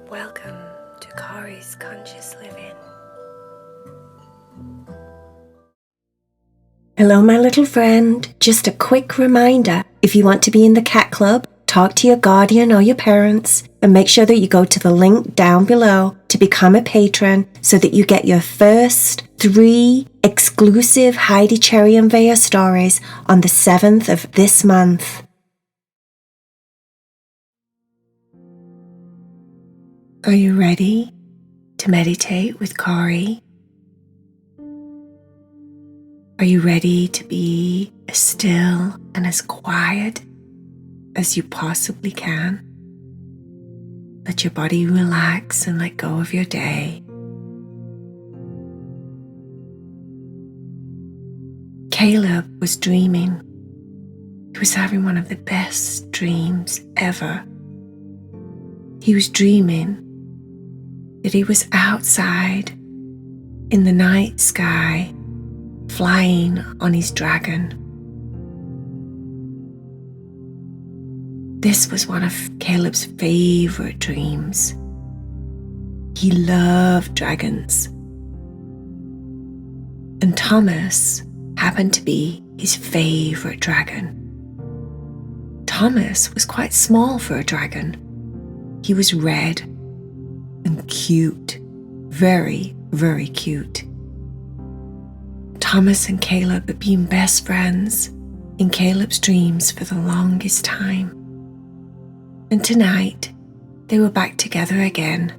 Welcome to Corey's Conscious Living. Hello, my little friend. Just a quick reminder, if you want to be in the cat club, talk to your guardian or your parents and make sure that you go to the link down below to become a patron so that you get your first 3 exclusive Heidi Cherry and Vaya stories on the 7th of this month. Are you ready to meditate with Corey? Are you ready to be as still and as quiet as you possibly can? Let your body relax and let go of your day. Caleb was dreaming. He was having one of the best dreams ever. He was dreaming that he was outside in the night sky, flying on his dragon. This was one of Caleb's favorite dreams. He loved dragons. And Thomas happened to be his favorite dragon. Thomas was quite small for a dragon. He was red and cute, very, very cute. Thomas and Caleb had been best friends in Caleb's dreams for the longest time. And tonight, they were back together again,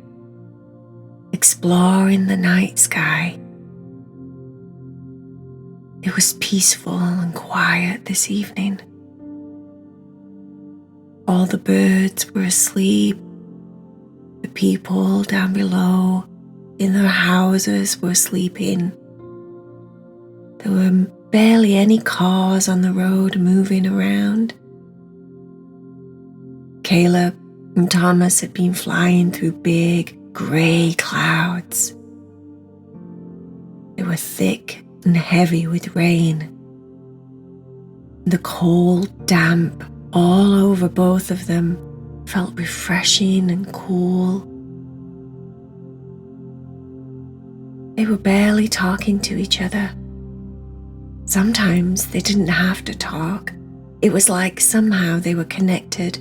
exploring the night sky. It was peaceful and quiet this evening. All the birds were asleep. The people down below in their houses were sleeping. There were barely any cars on the road moving around. Caleb and Thomas had been flying through big grey clouds. They were thick and heavy with rain. The cold damp all over both of them felt refreshing and cool. They were barely talking to each other. Sometimes they didn't have to talk. It was like somehow they were connected.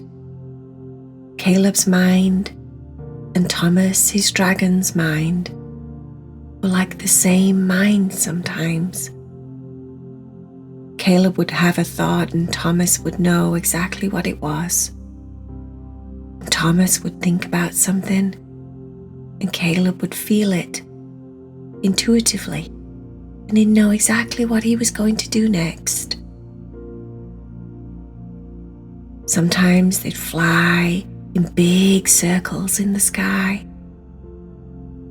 Caleb's mind and Thomas, his dragon's mind, were like the same mind sometimes. Caleb would have a thought and Thomas would know exactly what it was. Thomas would think about something and Caleb would feel it intuitively, and he'd know exactly what he was going to do next. Sometimes they'd fly in big circles in the sky.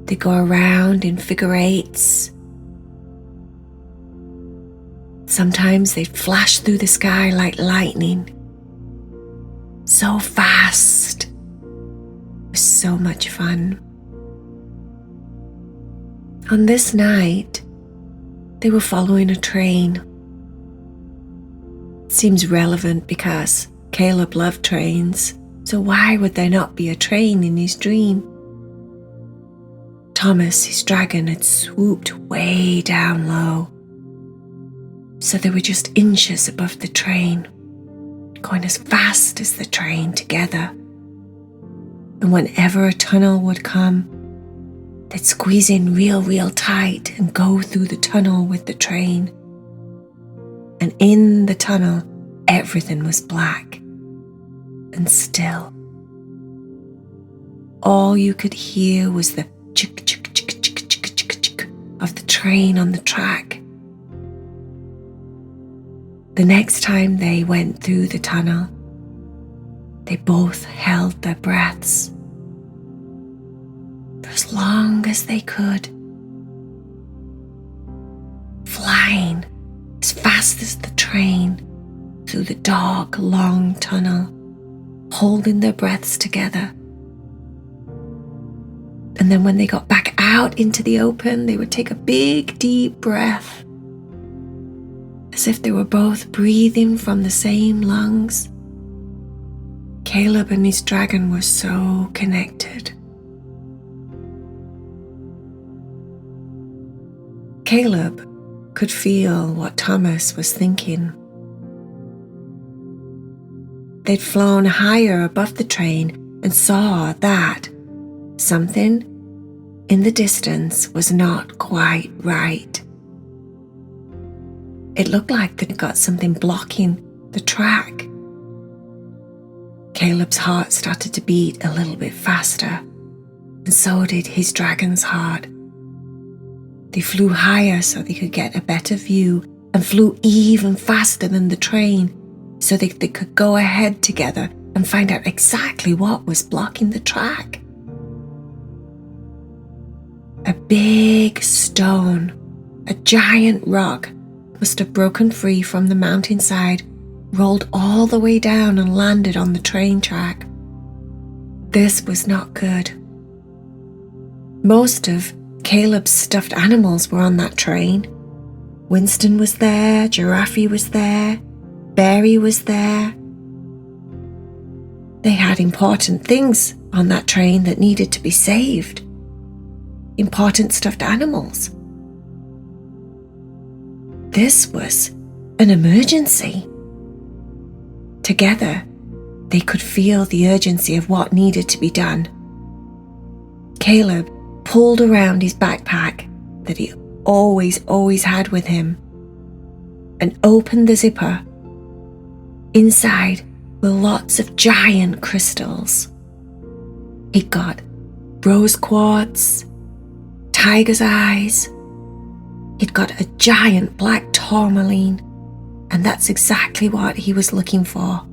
They'd go around in figure eights. Sometimes they'd flash through the sky like lightning. So fast. It was so much fun. On this night, they were following a train. It seems relevant because Caleb loved trains, so why would there not be a train in his dream? Thomas, his dragon, had swooped way down low, so they were just inches above the train, going as fast as the train together. And whenever a tunnel would come, they'd squeeze in real tight and go through the tunnel with the train. And in the tunnel, everything was black and still. All you could hear was the chick chick chick chick chick chick chick of the train on the track. The next time they went through the tunnel, they both held their breaths for as long as they could, flying as fast as the train through the dark, long tunnel, holding their breaths together. And then when they got back out into the open, they would take a big, deep breath, as if they were both breathing from the same lungs. Caleb and his dragon were so connected. Caleb could feel what Thomas was thinking. They'd flown higher above the train and saw that something in the distance was not quite right. It looked like they'd got something blocking the track. Caleb's heart started to beat a little bit faster, and so did his dragon's heart. They flew higher so they could get a better view, and flew even faster than the train so they could go ahead together and find out exactly what was blocking the track. A big stone, a giant rock, must have broken free from the mountainside, rolled all the way down and landed on the train track. This was not good. Most of Caleb's stuffed animals were on that train. Winston was there, Giraffe was there, Barry was there. They had important things on that train that needed to be saved. Important stuffed animals. This was an emergency. Together, they could feel the urgency of what needed to be done. Caleb pulled around his backpack that he always had with him and opened the zipper. Inside were lots of giant crystals. He got rose quartz, tiger's eyes. He'd got a giant black tourmaline, and that's exactly what he was looking for.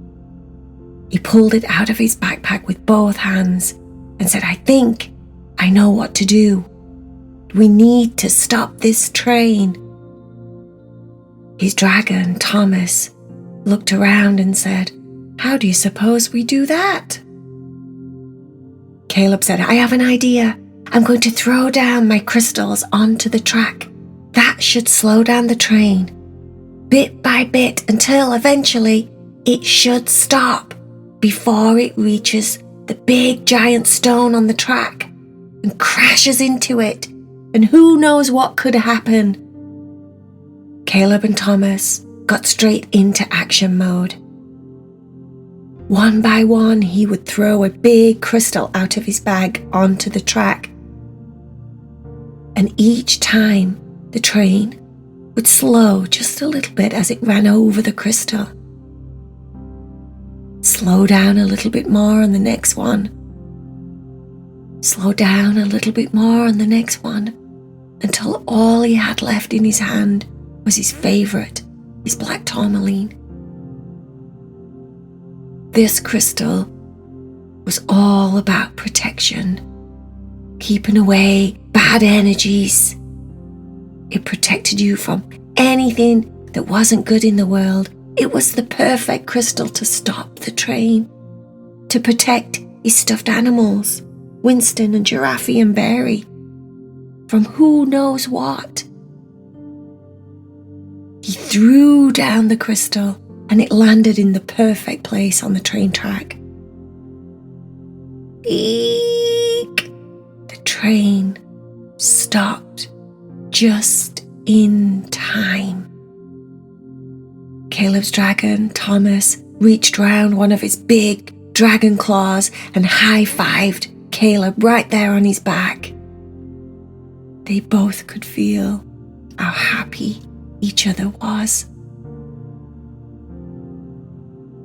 He pulled it out of his backpack with both hands and said, "I think I know what to do. We need to stop this train." His dragon, Thomas, looked around and said, "How do you suppose we do that?" Caleb said, "I have an idea. I'm going to throw down my crystals onto the track. That should slow down the train, bit by bit, until eventually it should stop before it reaches the big giant stone on the track and crashes into it, and who knows what could happen." Caleb and Thomas got straight into action mode. One by one, he would throw a big crystal out of his bag onto the track. And each time, the train would slow just a little bit as it ran over the crystal. Slow down a little bit more on the next one. Slow down a little bit more on the next one, until all he had left in his hand was his favourite, his black tourmaline. This crystal was all about protection, keeping away bad energies. It protected you from anything that wasn't good in the world. It was the perfect crystal to stop the train, to protect his stuffed animals, Winston and Giraffe and Barry, from who knows what. He threw down the crystal and it landed in the perfect place on the train track. Eek! The train stopped just in time. Caleb's dragon, Thomas, reached round one of his big dragon claws and high-fived Caleb right there on his back. They both could feel how happy each other was.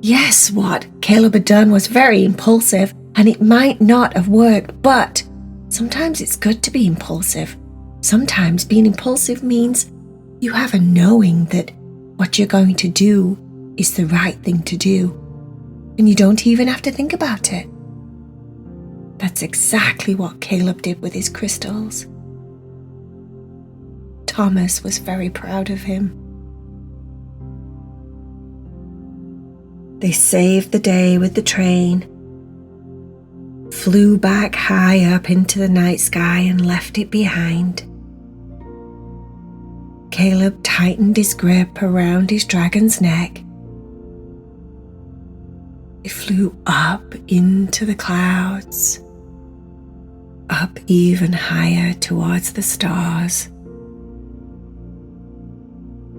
Yes, what Caleb had done was very impulsive, and it might not have worked, but sometimes it's good to be impulsive. Sometimes being impulsive means you have a knowing that what you're going to do is the right thing to do, and you don't even have to think about it. That's exactly what Caleb did with his crystals. Thomas was very proud of him. They saved the day with the train, flew back high up into the night sky and left it behind. Caleb tightened his grip around his dragon's neck. It flew up into the clouds, up even higher towards the stars.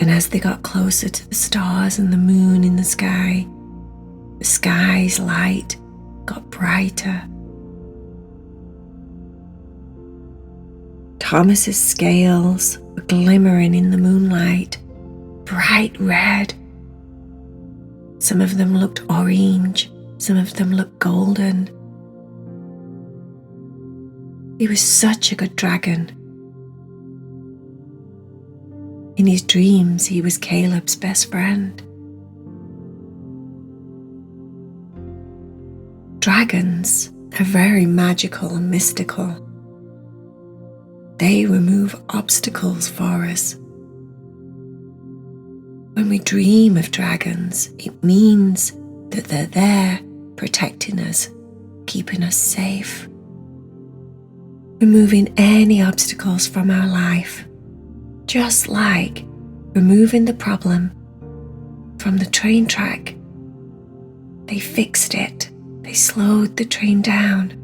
And as they got closer to the stars and the moon in the sky's light got brighter. Thomas's scales were glimmering in the moonlight, bright red. Some of them looked orange, some of them looked golden. He was such a good dragon. In his dreams, he was Caleb's best friend. Dragons are very magical and mystical. They remove obstacles for us. When we dream of dragons, it means that they're there protecting us, keeping us safe, removing any obstacles from our life, just like removing the problem from the train track. They fixed it. They slowed the train down.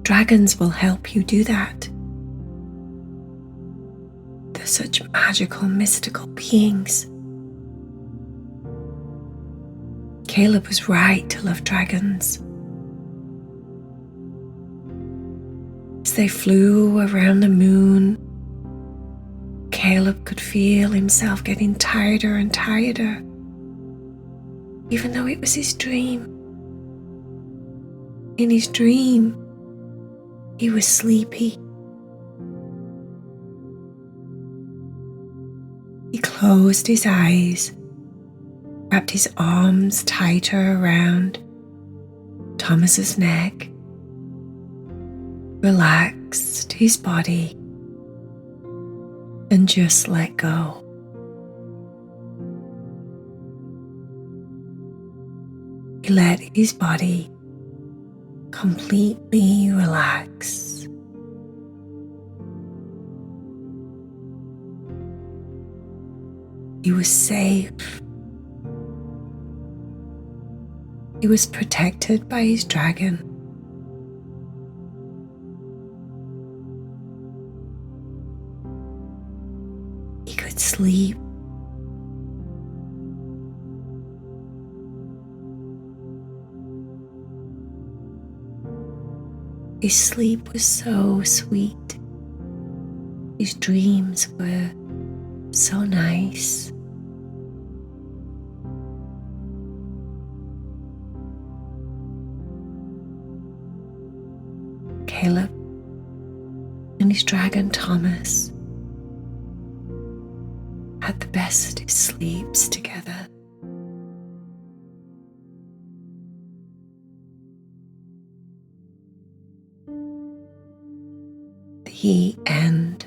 Dragons will help you do that. They're such magical, mystical beings. Caleb was right to love dragons. As they flew around the moon, Caleb could feel himself getting tireder and tireder, even though it was his dream. In his dream, he was sleepy. He closed his eyes, wrapped his arms tighter around Thomas's neck, relaxed his body, and just let go. He let his body completely relax. He was safe. He was protected by his dragon. He could sleep. His sleep was so sweet. His dreams were so nice. Caleb and his dragon Thomas had the best of sleeps together. The end.